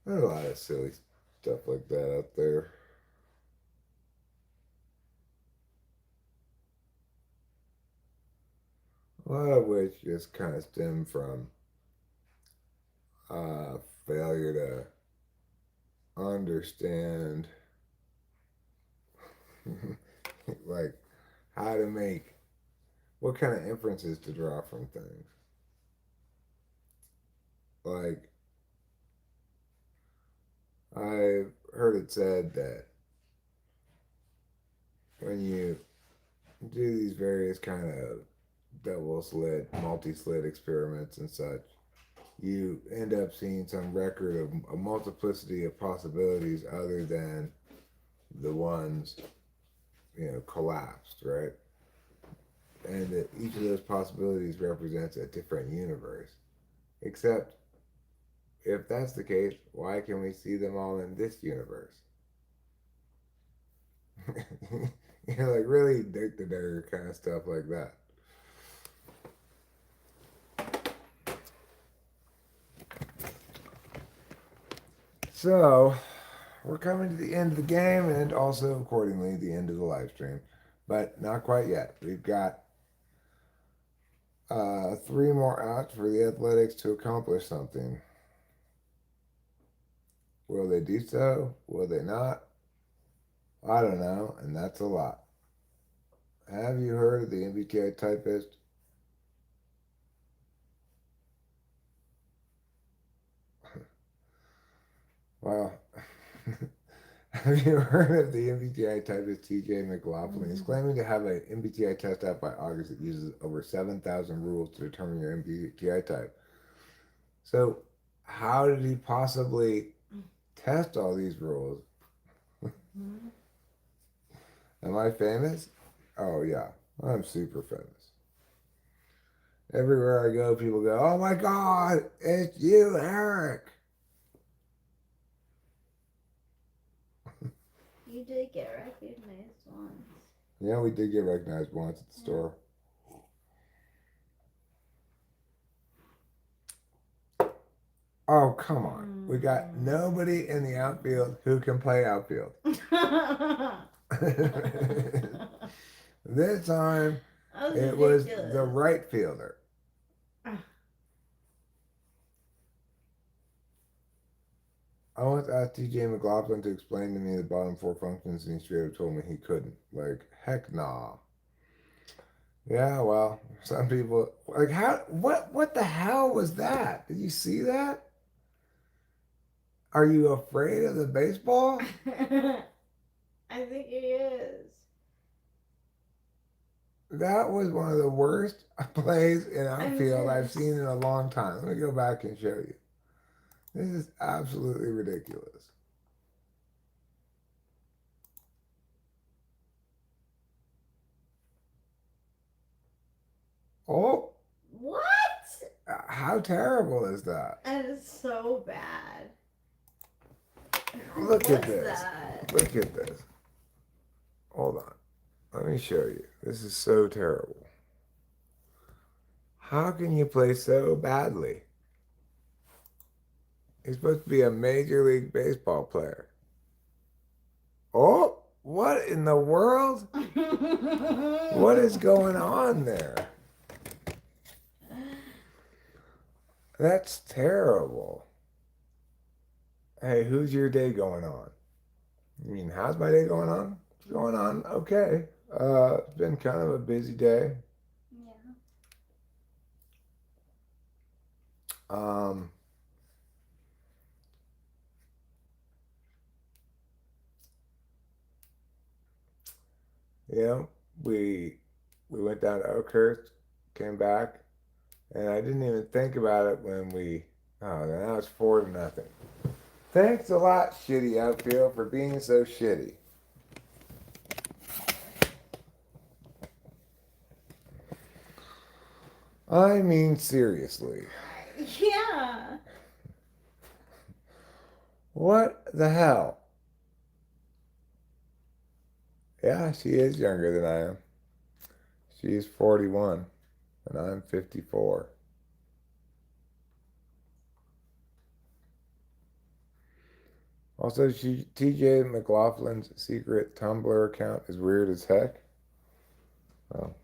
There's a lot of silly stuff like that out there. A lot of which just kind of stem from failure to understand like how to make what kind of inferences to draw from things. Like I've heard it said that when you do these various kind of double slit, multi slit experiments and such, you end up seeing some record of a multiplicity of possibilities other than the ones, collapsed, right? And that each of those possibilities represents a different universe. Except, if that's the case, why can we see them all in this universe? Like really dick the dirt kind of stuff like that. So, we're coming to the end of the game and also, accordingly, the end of the live stream. But not quite yet. We've got 3 more outs for the Athletics to accomplish something. Will they do so? Will they not? I don't know, and that's a lot. Have you heard of the MBTI typist? Well, have you heard of the MBTI typist TJ McLaughlin? He's claiming to have an MBTI test out by August that uses over 7,000 rules to determine your MBTI type. So, how did he possibly test all these rules? Am I famous? Oh, yeah, I'm super famous. Everywhere I go, people go, "Oh my God, it's you, Eric." You did get recognized once. Yeah, we did get recognized once at the store. Oh, come on. We got nobody in the outfield who can play outfield. This time, it was the right fielder. I once asked TJ McLaughlin to explain to me the bottom four functions, and he straight up told me he couldn't. Like, heck nah. Yeah, well, some people like how what the hell was that? Did you see that? Are you afraid of the baseball? I think he is. That was one of the worst plays in outfield I've seen in a long time. Let me go back and show you. This is absolutely ridiculous. Oh, What? how terrible is that? That is so bad. Look at What's this. that? Look at this. Hold on. Let me show you. This is so terrible. How can you play so badly? He's supposed to be a Major League Baseball player. Oh, what in the world? What is going on there? That's terrible. Hey, who's your day going on? I mean, how's my day going on? It's going on okay. It's been kind of a busy day. Yeah. You know, we went down to Oakhurst, came back, and I didn't even think about it when we. Oh, now it's 4-0. Thanks a lot, shitty outfield, for being so shitty. I mean, seriously. Yeah. What the hell? Yeah, she is younger than I am. She's 41, and I'm 54. Also, TJ McLaughlin's secret Tumblr account is weird as heck. Oh.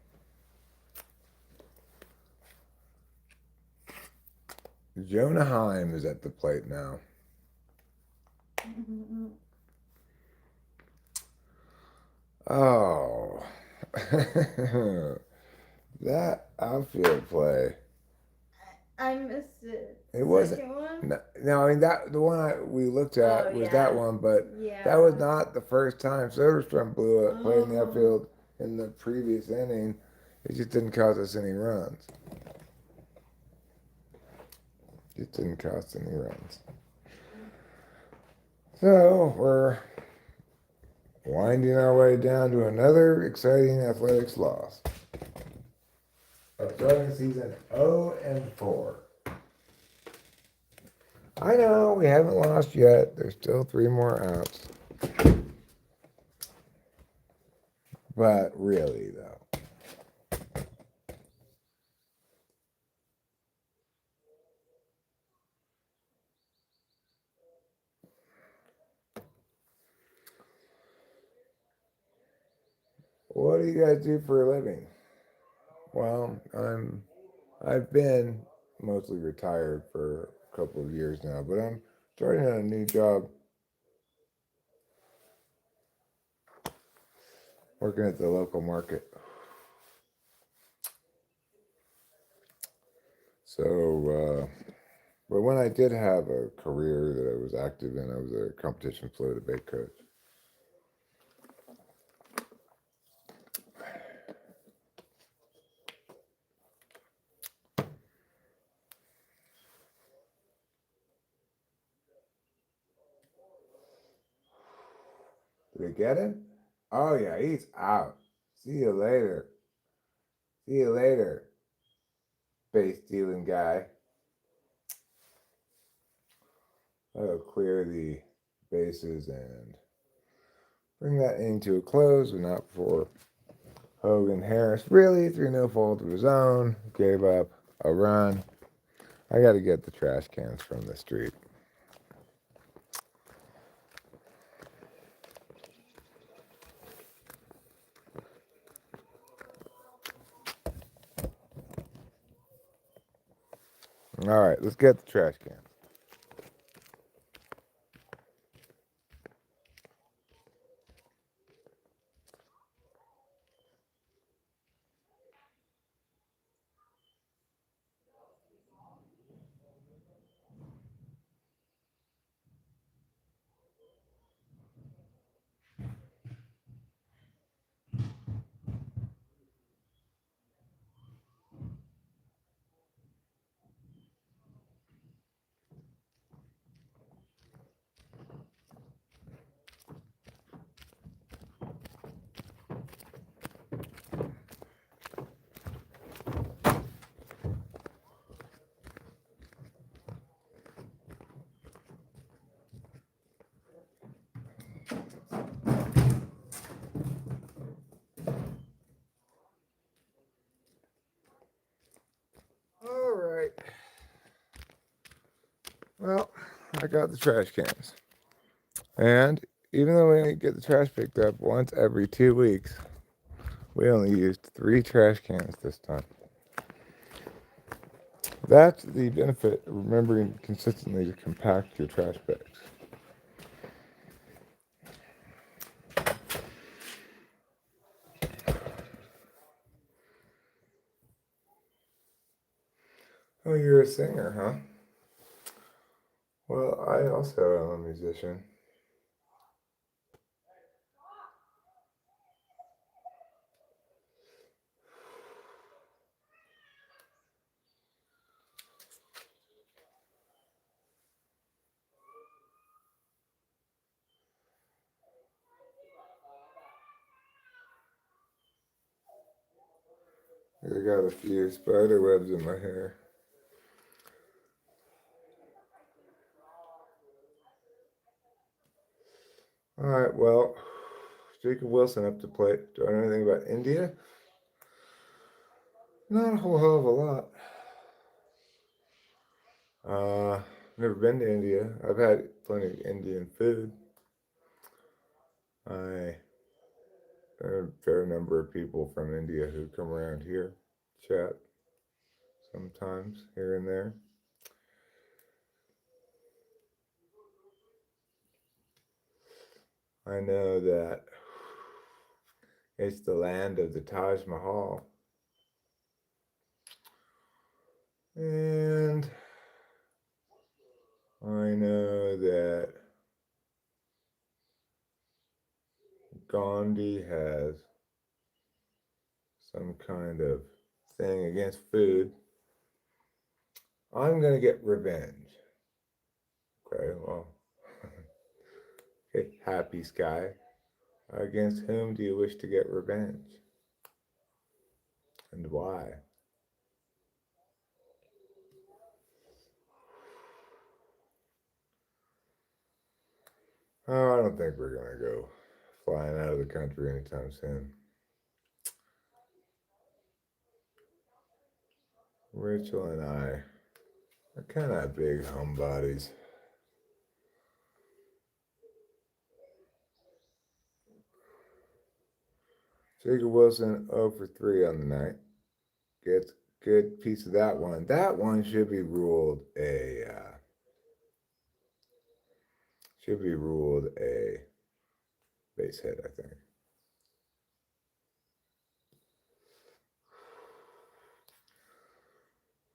Jonah Heim is at the plate now. Oh. That outfield play. I missed it. It wasn't. No, I mean the one we looked at was that one, but that was not the first time Soderstrom blew up playing the outfield in the previous inning. It just didn't cost us any runs. It didn't cost any runs. So we're winding our way down to another exciting athletics loss. Starting the season 0-4. I know we haven't lost yet. There's still 3 more outs. But really, though. What do you guys do for a living? Well, I've been mostly retired for a couple of years now, but I'm starting on a new job working at the local market. So, but when I did have a career that I was active in, I was a competition float debate coach. Did we get him? Oh yeah, he's out. See you later. See you later, base stealing guy. I'll clear the bases and bring that into a close, but not before Hogan Harris, really, through no fault of his own, gave up a run. I got to get the trash cans from the street. All right, let's get the trash cans. All right. Well, I got the trash cans. And even though we only get the trash picked up once every 2 weeks, we only used 3 trash cans this time. That's the benefit of remembering consistently to compact your trash bags. Oh, you're a singer, huh? Well, I also am a musician. I got a few spider webs in my hair. All right, well, Jacob Wilson up to plate. Do I know anything about India? Not a whole hell of a lot. Never been to India. I've had plenty of Indian food. I know a fair number of people from India who come around here, chat sometimes here and there. I know that it's the land of the Taj Mahal. And I know that Gandhi has some kind of thing against food. I'm going to get revenge. Okay, well, okay, happy sky. Against whom do you wish to get revenge? And why? Oh, I don't think we're going to go flying out of the country anytime soon. Rachel and I are kind of big homebodies. Jacob Wilson 0 for 3 on the night. Gets good piece of that one. That one should be ruled a base hit, I think.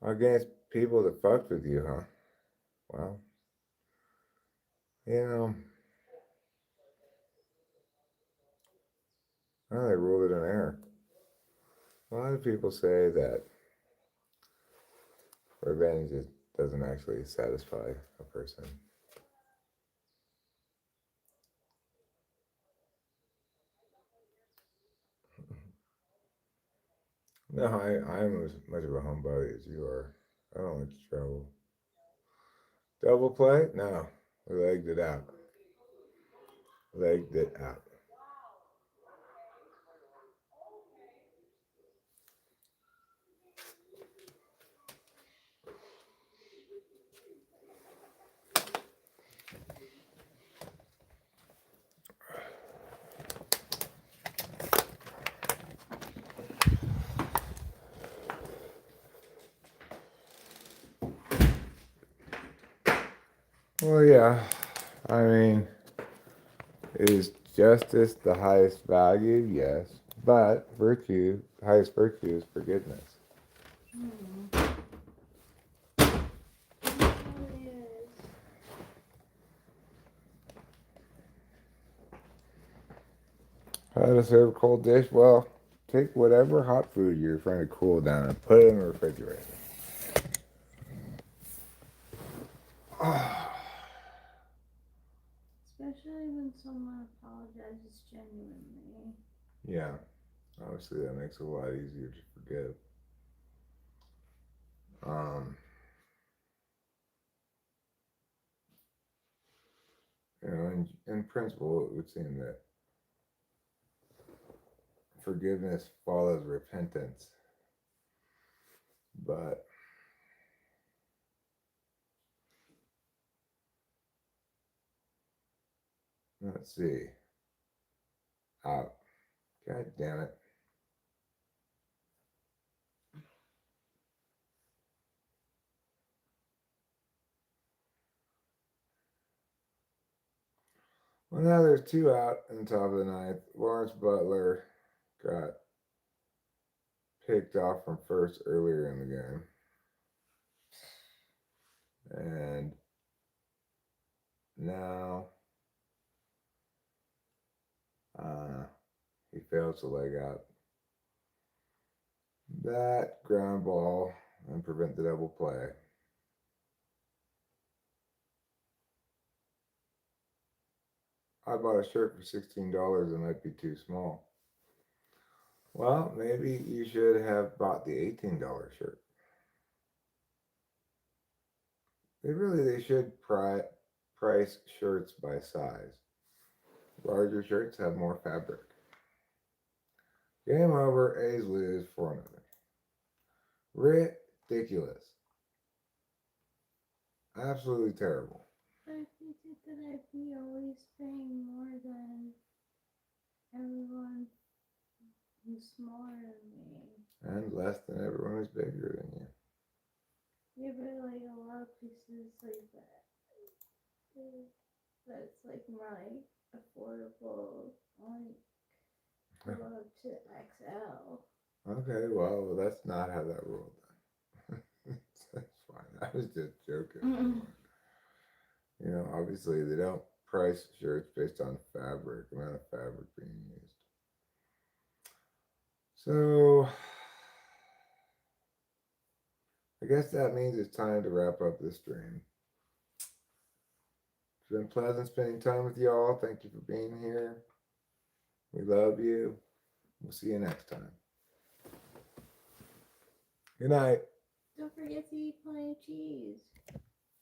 Against people that fucked with you, huh? Well, well, they ruled it an error. A lot of people say that revenge doesn't actually satisfy a person. No, I'm as much of a homebody as you are. I don't like to travel. Double play? No. We legged it out. Legged it out. Well, yeah. I mean, is justice the highest value? Yes. But virtue, the highest virtue is forgiveness. It really is. How to serve a cold dish? Well, take whatever hot food you're trying to cool down and put it in the refrigerator. Especially when someone apologizes genuinely. Yeah, obviously that makes it a lot easier to forgive. Um, in principle, it would seem that forgiveness follows repentance. But let's see. Out. God damn it. Well, now there's two out in the top of the ninth. Lawrence Butler got picked off from first earlier in the game. And now he fails to leg out that ground ball and prevent the double play. I bought a shirt for $16. It might be too small. Well, maybe you should have bought the $18 shirt. They should price shirts by size. Larger shirts have more fabric. Game over. A's lose 4-0. Ridiculous. Absolutely terrible. But if you did that, I'd be always paying more than everyone who's smaller than me. And less than everyone who's bigger than you. Yeah, but like a lot of places like that, that's like my affordable, like go up to XL. Okay, well, that's not how that rolled then. That's fine. I was just joking. You know, obviously they don't price shirts based on fabric, amount of fabric being used. So I guess that means it's time to wrap up this stream. It's been pleasant spending time with y'all. Thank you for being here. We love you. We'll see you next time. Good night. Don't forget to eat plenty of cheese.